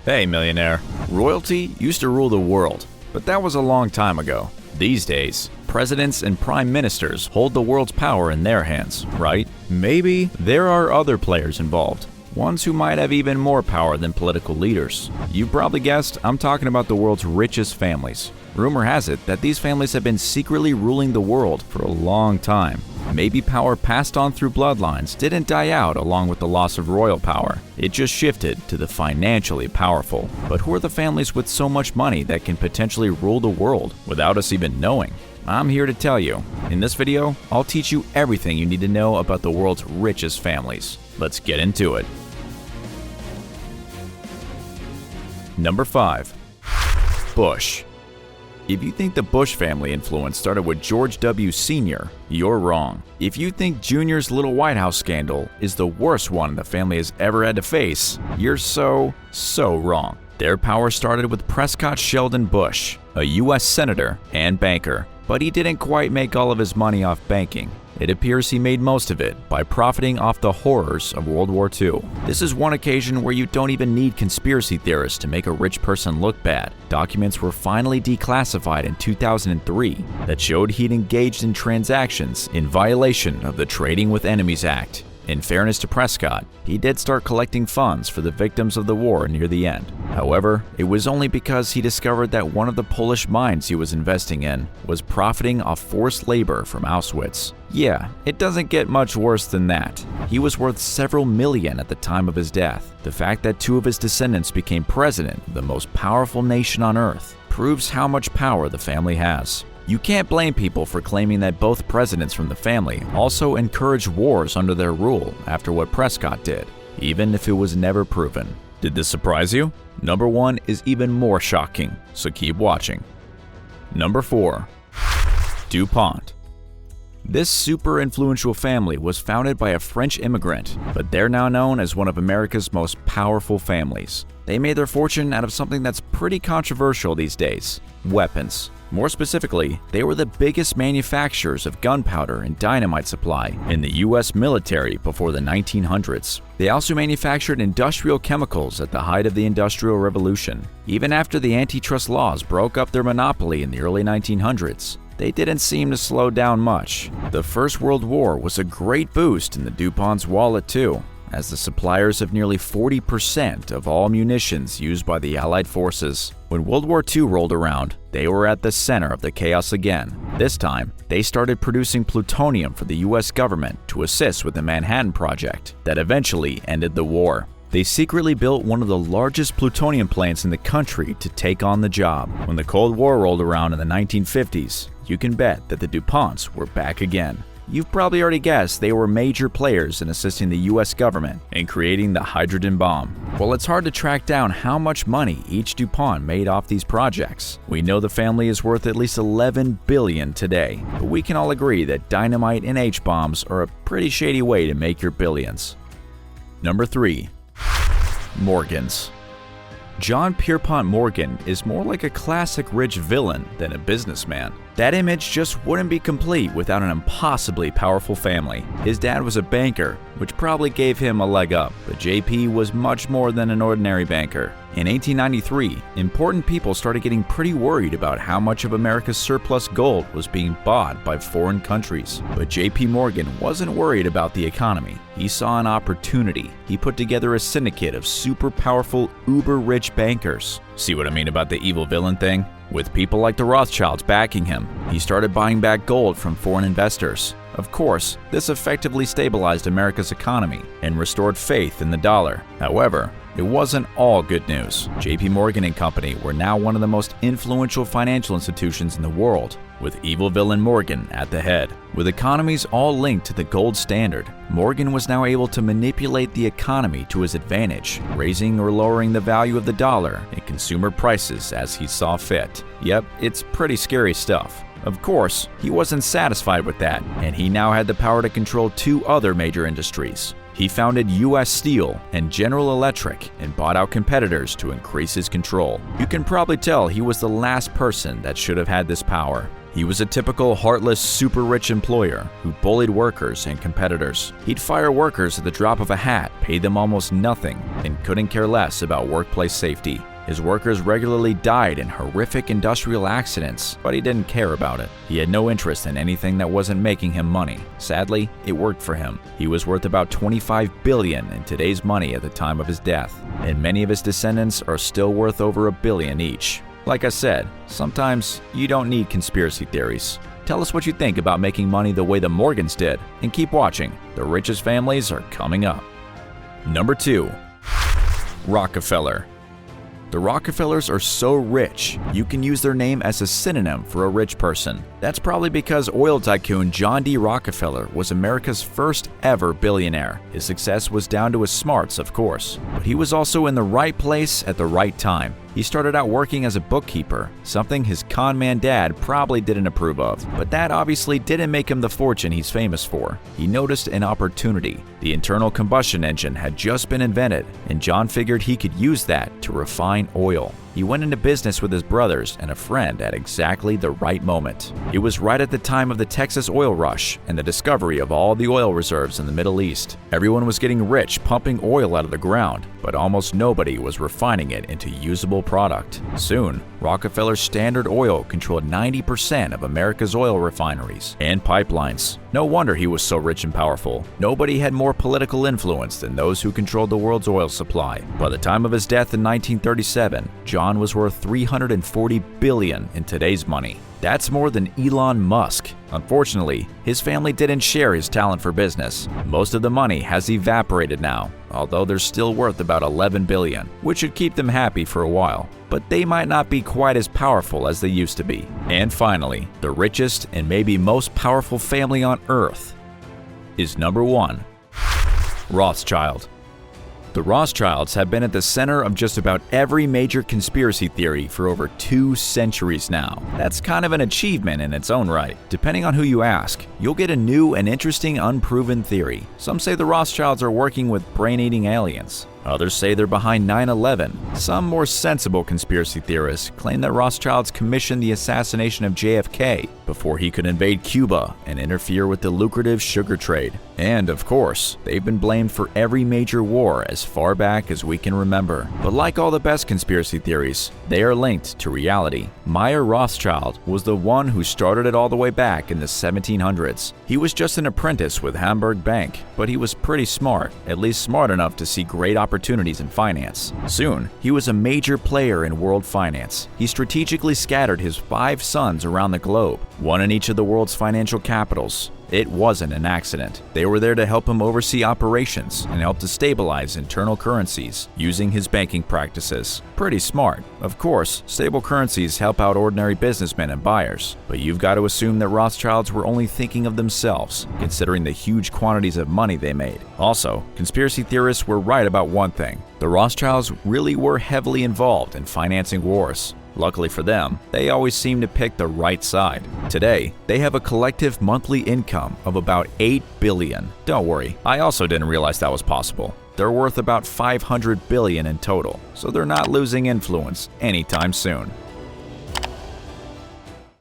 Hey, millionaire. Royalty used to rule the world, but that was a long time ago. These days, presidents and prime ministers hold the world's power in their hands, right? Maybe there are other players involved, ones who might have even more power than political leaders. You probably guessed I'm talking about the world's richest families. Rumor has it that these families have been secretly ruling the world for a long time. Maybe power passed on through bloodlines didn't die out along with the loss of royal power. It just shifted to the financially powerful. But who are the families with so much money that can potentially rule the world without us even knowing? I'm here to tell you. In this video, I'll teach you everything you need to know about the world's richest families. Let's get into it. Number 5. Bush. If you think the Bush family influence started with George W. Sr., you're wrong. If you think Jr.'s little White House scandal is the worst one the family has ever had to face, you're so wrong. Their power started with Prescott Sheldon Bush, a U.S. senator and banker, but he didn't quite make all of his money off banking. It appears he made most of it by profiting off the horrors of World War II. This is one occasion where you don't even need conspiracy theorists to make a rich person look bad. Documents were finally declassified in 2003 that showed he'd engaged in transactions in violation of the Trading with Enemies Act. In fairness to Prescott, he did start collecting funds for the victims of the war near the end. However, it was only because he discovered that one of the Polish mines he was investing in was profiting off forced labor from Auschwitz. Yeah, it doesn't get much worse than that. He was worth several million at the time of his death. The fact that two of his descendants became president of the most powerful nation on earth proves how much power the family has. You can't blame people for claiming that both presidents from the family also encouraged wars under their rule after what Prescott did, even if it was never proven. Did this surprise you? Number 1 is even more shocking, so keep watching. Number 4. DuPont. This super influential family was founded by a French immigrant, but they're now known as one of America's most powerful families. They made their fortune out of something that's pretty controversial these days: weapons. More specifically, they were the biggest manufacturers of gunpowder and dynamite supply in the U.S. military before the 1900s. They also manufactured industrial chemicals at the height of the Industrial Revolution. Even after the antitrust laws broke up their monopoly in the early 1900s, they didn't seem to slow down much. The First World War was a great boost in the DuPont's wallet too, as the suppliers of nearly 40% of all munitions used by the Allied forces. When World War II rolled around, they were at the center of the chaos again. This time, they started producing plutonium for the US government to assist with the Manhattan Project that eventually ended the war. They secretly built one of the largest plutonium plants in the country to take on the job. When the Cold War rolled around in the 1950s, you can bet that the DuPonts were back again. You've probably already guessed they were major players in assisting the US government in creating the hydrogen bomb. While it's hard to track down how much money each DuPont made off these projects, we know the family is worth at least $11 billion today. But we can all agree that dynamite and H-bombs are a pretty shady way to make your billions. Number 3. Morgans. John Pierpont Morgan is more like a classic rich villain than a businessman. That image just wouldn't be complete without an impossibly powerful family. His dad was a banker, which probably gave him a leg up, but JP was much more than an ordinary banker. In 1893, important people started getting pretty worried about how much of America's surplus gold was being bought by foreign countries. But JP Morgan wasn't worried about the economy. He saw an opportunity. He put together a syndicate of super powerful, uber-rich bankers. See what I mean about the evil villain thing? With people like the Rothschilds backing him, he started buying back gold from foreign investors. Of course, this effectively stabilized America's economy and restored faith in the dollar. However, it wasn't all good news. JP Morgan and Company were now one of the most influential financial institutions in the world, with evil villain Morgan at the head. With economies all linked to the gold standard, Morgan was now able to manipulate the economy to his advantage, raising or lowering the value of the dollar and consumer prices as he saw fit. Yep, it's pretty scary stuff. Of course, he wasn't satisfied with that, and he now had the power to control two other major industries. He founded US Steel and General Electric and bought out competitors to increase his control. You can probably tell he was the last person that should have had this power. He He was a typical heartless, super-rich employer who bullied workers and competitors. He'd fire workers at the drop of a hat, paid them almost nothing, and couldn't care less about workplace safety. His workers regularly died in horrific industrial accidents, but he didn't care about it. He had no interest in anything that wasn't making him money. Sadly, it worked for him. He was worth about $25 billion in today's money at the time of his death, and many of his descendants are still worth over $1 billion each. Like I said, sometimes you don't need conspiracy theories. Tell us what you think about making money the way the Morgans did, and keep watching. The richest families are coming up. Number 2. Rockefeller. The Rockefellers are so rich, you can use their name as a synonym for a rich person. That's probably because oil tycoon John D. Rockefeller was America's first ever billionaire. His success was down to his smarts, of course, but he was also in the right place at the right time. He started out working as a bookkeeper, something his con man dad probably didn't approve of, but that obviously didn't make him the fortune he's famous for. He noticed an opportunity. The internal combustion engine had just been invented, and John figured he could use that to refine oil. He went into business with his brothers and a friend at exactly the right moment. It was right at the time of the Texas oil rush and the discovery of all the oil reserves in the Middle East. Everyone was getting rich pumping oil out of the ground, but almost nobody was refining it into usable product. Soon, Rockefeller's Standard Oil controlled 90% of America's oil refineries and pipelines. No wonder he was so rich and powerful. Nobody had more political influence than those who controlled the world's oil supply. By the time of his death in 1937, John was worth $340 billion in today's money. That's more than Elon Musk. Unfortunately, his family didn't share his talent for business. Most of the money has evaporated now, although they're still worth about $11 billion, which should keep them happy for a while. But they might not be quite as powerful as they used to be. And finally, the richest and maybe most powerful family on Earth is number 1. Rothschild. The Rothschilds have been at the center of just about every major conspiracy theory for over 2 centuries now. That's kind of an achievement in its own right. Depending on who you ask, you'll get a new and interesting unproven theory. Some say the Rothschilds are working with brain-eating aliens. Others say they're behind 9/11. Some more sensible conspiracy theorists claim that Rothschilds commissioned the assassination of JFK before he could invade Cuba and interfere with the lucrative sugar trade. And of course, they've been blamed for every major war as far back as we can remember. But like all the best conspiracy theories, they are linked to reality. Meyer Rothschild was the one who started it all the way back in the 1700s. He was just an apprentice with Hamburg Bank, but he was pretty smart, at least smart enough to see great opportunities in finance. Soon, he was a major player in world finance. He strategically scattered his 5 sons around the globe, one in each of the world's financial capitals. It wasn't an accident. They were there to help him oversee operations and help to stabilize internal currencies using his banking practices. Pretty smart. Of course, stable currencies help out ordinary businessmen and buyers, but you've got to assume that Rothschilds were only thinking of themselves, considering the huge quantities of money they made. Also, conspiracy theorists were right about one thing. The Rothschilds really were heavily involved in financing wars. Luckily for them, they always seem to pick the right side. Today, they have a collective monthly income of about $8 billion. Don't worry, I also didn't realize that was possible. They're worth about $500 billion in total, so they're not losing influence anytime soon.